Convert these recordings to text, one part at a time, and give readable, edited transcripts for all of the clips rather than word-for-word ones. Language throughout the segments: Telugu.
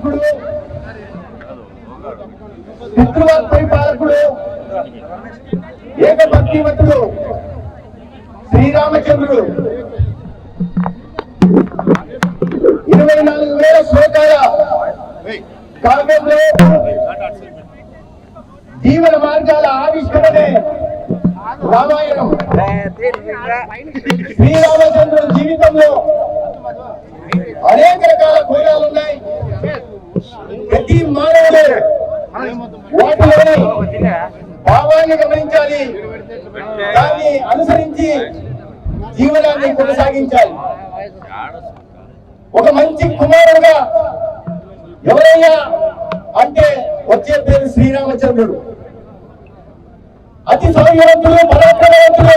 పరిపాలకుడు, పితృవాద పరిపాలకుడు, ఏకభక్తివతుడు శ్రీరామచంద్రుడు 24,000 శ్లోకాల కావ్యంలో జీవన మార్గాల ఆవిష్కరణే రామాయణం. శ్రీరామచంద్రుడి జీవితంలో అనేక రకాల కోణాలు ఉన్నాయి. ప్రతి మానవుడు వాటిలోని భావాన్ని గమనించాలి, దాన్ని అనుసరించి జీవనాన్ని కొనసాగించాలి. ఒక మంచి కుమారుడుగా ఎవరయ్యా అంటే వచ్చే పేరు శ్రీరామచంద్రుడు. అతి సౌర్యవంతుడు, పరాక్రమవంతుడు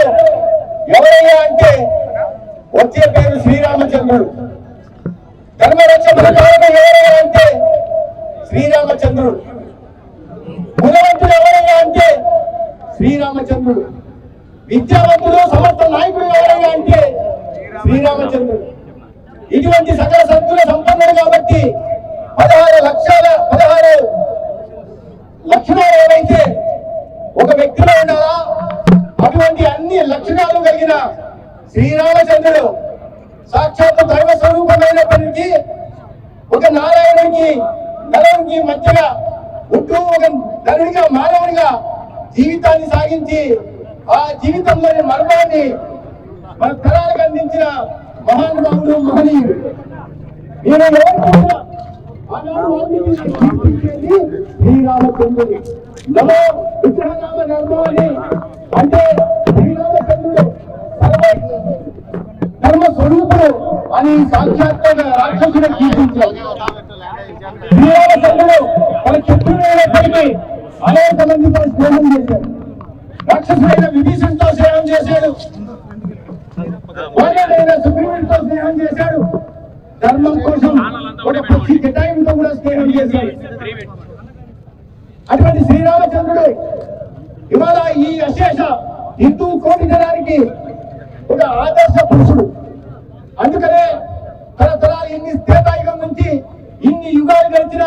ఎవరయ్యా అంటే వచ్చే పేరు శ్రీరామచంద్రుడు. ధర్మరక్షణ కారణం ఎవరయ్యా అంటే శ్రీరామచంద్రుడు. గుణవంతుడు ఎవరయ్యా అంటే శ్రీరామచంద్రుడు. విద్యావంతుడు, సమర్థ నాయకుడు ఎవరయ్యా అంటే శ్రీరామచంద్రుడు. ఇటువంటి సకల శక్తుల సంపన్నుడు కాబట్టి 16 లక్షణాలు ఏవైతే ఒక వ్యక్తిలో ఉండాలా, అటువంటి అన్ని లక్షణాలు కలిగిన శ్రీరామచంద్రుడు సాక్షాత్ దైవ స్వరూపమైనప్పటికీ ఒక నారాయణుడికి నలునికి మధ్యగా ఉంటూ ఒక ధనుడిగా మానవుడిగా జీవితాన్ని సాగించి ఆ జీవితంలోని మర్మాన్ని మన తరాలకు అందించిన మహానుభావుడు, మహనీయుడు. నేను శ్రీరామచంద్రుడు నమో విగ్రహనామ నర్మాని అంటే శ్రీరామచంద్రుడు ధర్మ స్వరూపుడు అని సాక్షాత్తుగా రాక్షసుడు కీర్తించాడు. శ్రీరామచంద్రుడు తన శత్రువులైనప్పటికీ అనేక మందితో స్నేహం చేశాడు. రాక్షసుడైన విభీషణుడితో స్నేహం చేశాడు, సుగ్రీవుడితో స్నేహం చేశాడు, ధర్మం కోసం ఒక పక్షి జటాయువుతో కూడా స్నేహం చేశాడు. అటువంటి శ్రీరామచంద్రుడు ఇవాళ ఈ అశేష హిందూ కోటి జనానికి ఒక ఆదర్శ పురుషుడు. అందుకనే తరతరాలు ఎన్ని త్రేతాయుగం నుంచి ఇన్ని యుగాలు గడిచిన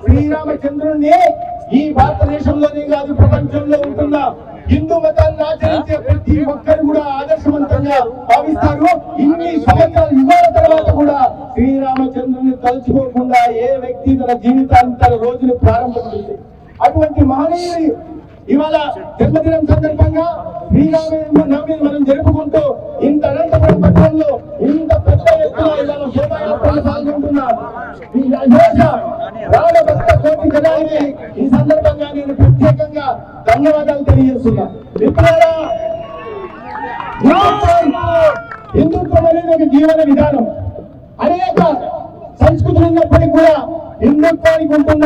శ్రీరామచంద్రుడిని ఈ భారతదేశంలోనే కాదు ప్రపంచంలో ఉంటున్న హిందూ మతాన్ని ఆచరించే ప్రతి ఒక్కరు కూడా ఆదర్శవంతంగా భావిస్తారు. ఇన్ని సంవత్సరాల యుగాల తర్వాత కూడా శ్రీరామచంద్రుని తలుచుకోకుండా ఏ వ్యక్తి తన జీవితాన్ని తన రోజును ప్రారంభించింది. అటువంటి మహనీయుడి ఇవాళ జన్మదినం సందర్భంగా శ్రీరామనవమిని మనం జరుపుకుంటూ ఇంత అనంతపురం పట్టణంలో ఇంత పెద్ద ఎత్తున ఇవాళ శోభాయాత్రలు పాల్గొంటున్నారు. రామభక్త కోటి జనానికి ఈ సందర్భంగా నేను ప్రత్యేకంగా ధన్యవాదాలు తెలియజేస్తున్నా. మిత్రులారా, హిందుత్వం అనేది ఒక జీవన విధానం. అనేక సంస్కృతులు ఉన్నప్పటికీ కూడా హిందుత్వానికి ఉంటున్న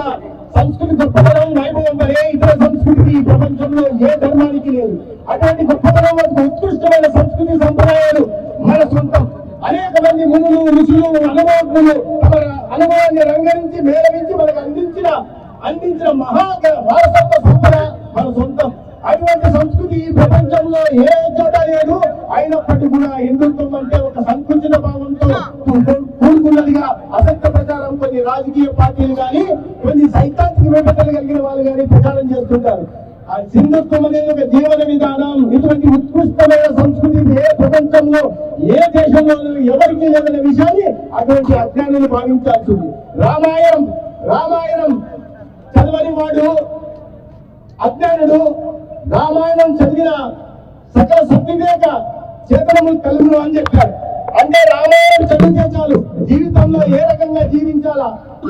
సంస్కృతి గొప్పతనం, వైభవం వరే ఇతర సంస్కృతికి ఈ ప్రపంచంలో ఏ ధర్మానికి లేదు. అటువంటి గొప్పతనం, ఉత్కృష్టమైన సంస్కృతి సంప్రదాయాలు మన సొంతం. అనేక మంది మునులు, ఋషులు, అనుభవజ్ఞులు తమ అనుభవాన్ని రంగరించి మేళవించి మనకు అందించిన మహా వారసత్వ సంపద మన సొంతం. అటువంటి సంస్కృతి ఈ ప్రపంచంలో ఏ చోట లేదు. అయినప్పటికీ కూడా హిందుత్వం అంటే ఒక సంకుచిత భావంతో కూడుకున్నదిగా అసత్య ప్రచారం కొన్ని రాజకీయ పార్టీలు కానీ కొన్ని సైద్ధాంతిక విభజనలు కలిగిన వాళ్ళు కానీ ప్రచారం చేస్తుంటారు. ఆ హిందుత్వం అనేది ఒక జీవన విధానం. ఇటువంటి ఉత్కృష్టమైన సంస్కృతి ఏ ప్రపంచంలో ఏ దేశంలోనూ ఎవరికి లేదనే విషయాన్ని అటువంటి అజ్ఞానులు భావించాల్సింది. రామాయణం చదవని వాడు అజ్ఞానుడు. రామాయణం చదివిన సకల సద్వివేక చేతనములు కలుగును అని చెప్పారు. అంటే రామాయణం చదివితే చాలు జీవితంలో ఏ రకంగా జీవించాలా,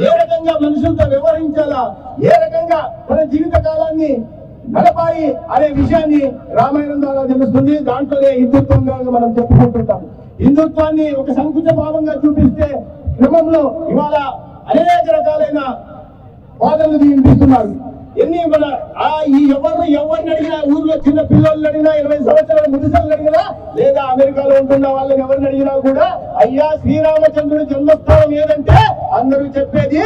ఏ రకంగా మనుషులతో వ్యవహరించాలా, ఏ రకంగా మన జీవిత కాలాన్ని నడపాలి అనే విషయాన్ని రామాయణం ద్వారా తెలుస్తుంది. దాంట్లోనే హిందుత్వంగా మనం చెప్పుకుంటుంటాం. హిందుత్వాన్ని ఒక సంకుచ భావంగా చూపిస్తే క్రమంలో ఇవాళ అనేక రకాలైన వాదనలు వినిపిస్తున్నారు. ఎన్ని మన ఎవరిని అడిగినా, ఊర్లో చిన్న పిల్లల్ని అడిగినా, 20 సంవత్సరాల ముదిసలు అడిగినా, లేదా అమెరికాలో ఉంటున్న వాళ్ళని ఎవరిని అడిగినా కూడా అయ్యా శ్రీరామచంద్రుడి జన్మస్థానం ఏదంటే అందరూ చెప్పేది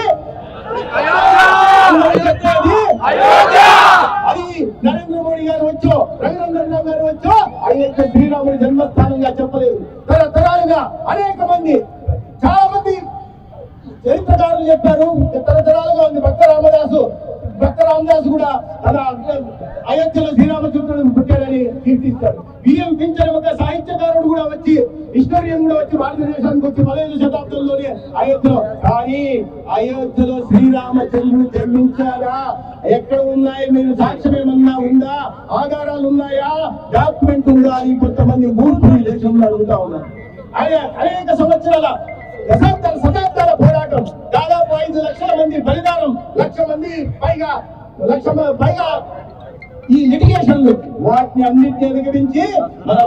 అది నరేంద్ర మోడీ గారు వచ్చో, రఘునందన్ రావు గారు వచ్చో అయ్యే శ్రీరాముడి జన్మస్థానంగా చెప్పలేదు. తరతరాలుగా అనేక మంది చాలా మంది చరిత్రకారులు చెప్పారు, తరతరాలుగా ఉంది. భక్త రామదాసు కూడా తన అయోధ్యలో శ్రీరామచంద్రుడు పుట్టాడని కీర్తిస్తారు. బిఎం పింఛన్ ఒక సాహిత్యకారుడు కూడా వచ్చి, హిస్టోరియన్ కూడా వచ్చి భారతదేశానికి వచ్చి 15వ శతాబ్దంలోనే అయోధ్యలో, కానీ అయోధ్యలో శ్రీరామచంద్రుడు జన్మించారా, ఎక్కడ ఉన్నాయి, మీరు సాక్ష్యం ఏమన్నా ఉందా, ఆధారాలు ఉన్నాయా, డాక్యుమెంట్ ఉందా అని కొంతమంది మూర్ఖులు దేశంలో అడుగుతా ఉన్నారు. అనేక సంవత్సరాల శతాబ్దాల పోరాటం, దాదాపు 5 లక్షల మంది బలిదానం, లక్ష పైగా ఈ లిటిగేషన్లు, వాటిని అన్నింటినీ అధిగమించి మన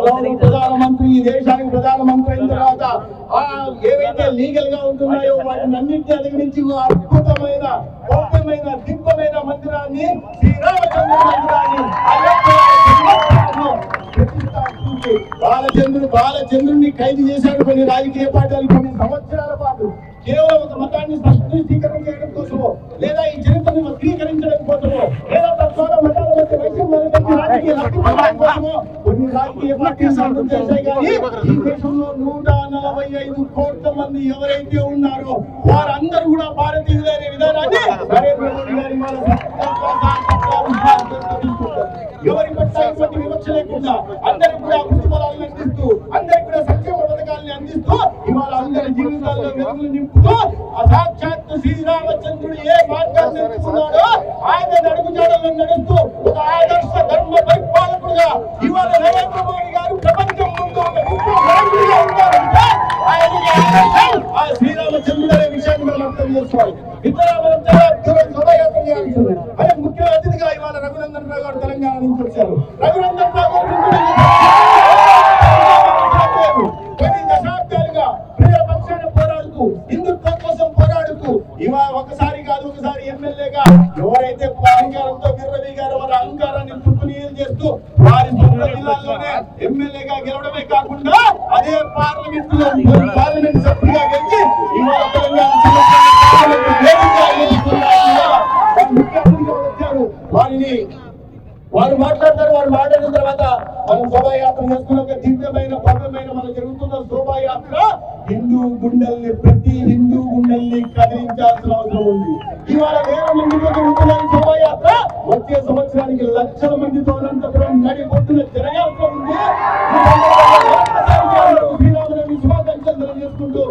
ప్రధానమంత్రి, ఈ దేశానికి ప్రధానమంత్రి అయిన తర్వాత ఏవైతే లీగల్ గా ఉంటున్నాయో వాటిని అన్నింటినీ అధిగమించి అద్భుతమైన భవ్యమైన దివ్యమైన మందిరాన్ని, శ్రీరామచంద్ర మందిరాన్ని బాలచంద్రుడిని ఖైదు చేశాడు కొన్ని రాజకీయ పార్టీలు కొన్ని సంవత్సరాల పాటు, కేవలం ఒక మతాన్ని స్పష్టీకరణ చేయడం కోసమో, లేదా ఈ చరిత్రను వక్రీకరించడం కోసమో, లేదా తద్వారా మతాల మధ్య వైషమ్యాన్ని రాజకీయ లబ్ధి పొందడం కోసమో కొన్ని రాజకీయ పార్టీలు సాధన చేశాయి. కానీ ఈ దేశంలో 145 కోట్ల మంది ఎవరైతే ఉన్నారో వారందరూ కూడా భారతీయులైన విధానాన్ని నరేంద్ర మోడీ గారి ఎవరి పట్ల ఎటువంటి వివక్ష లేకుండా అందరికి కూడా అభివృద్ధి ఫలాలను అందిస్తూ, అందరికి కూడా సంక్షేమ పథకాలను అందిస్తూ, ఇవాళ అందరి జీవితాల్లో వెలుగులు నింపుతూ, సాక్షాత్తు శ్రీరామచంద్రుడు ఏ మార్గాన్ని ఎంచుకున్నాడో ఆయన అడుగుజాడల్లో నడుస్తూ ఒక ఆదర్శ ధర్మ పరిపాలకుడుగా ఇవాళ నరేంద్ర మోడీ గారు ప్రపంచం ముందు ఒక విశ్వనాయకుడిగా ఉన్నారంటే ఆ శ్రీరామచంద్రుడు అనే విషయాన్ని మనం అర్థం చేసుకోవాలి. ఇతర మనం చాలా శోభయాత్ర చేయాల్సింది. అదే ముఖ్య అతిథిగా ఇవాళ రఘునందన్ రావు గారు తెలంగాణ నుంచి వచ్చారు. రఘునందన్ రావు గారు కొన్ని దశాబ్దాలుగా ప్రజల పక్షాన పోరాడుతూ, హిందుత్వం కోసం పోరాడుతూ, ఇవాళ ఒకసారి కాదు ఒకసారి ఎమ్మెల్యేగా ఎవరైతే అహంకారంతో విర్రవీగారో వారి అహంకారాన్ని తుప్పునీలు చేస్తూ వారి సొంత జిల్లాల్లోనే ఎమ్మెల్యేగా గెలవడమే కాకుండా అదే పార్లమెంట్ సభ్యుగా గెలిచి ఇవాళ తెలంగాణ వచ్చారు. వారు మాట్లాడతారు. వారు మాట్లాడిన తర్వాత మనం శోభాయాత్ర చేస్తున్న దివ్యమైన భవ్యమైన మనం జరుగుతున్న శోభాయాత్ర ప్రతి హిందూ గుండెల్ని కదిలించాల్సిన అవసరం ఉంది. ఇవాళ వేల మందితో జరుగుతున్న శోభాయాత్ర వచ్చే సంవత్సరానికి లక్షల మందితో అనంతపురం నడిపోతున్న జరగాల్సి ఉంది. శ్రీరాముని శుభాకాంక్షలు తెలియజేసుకుంటూ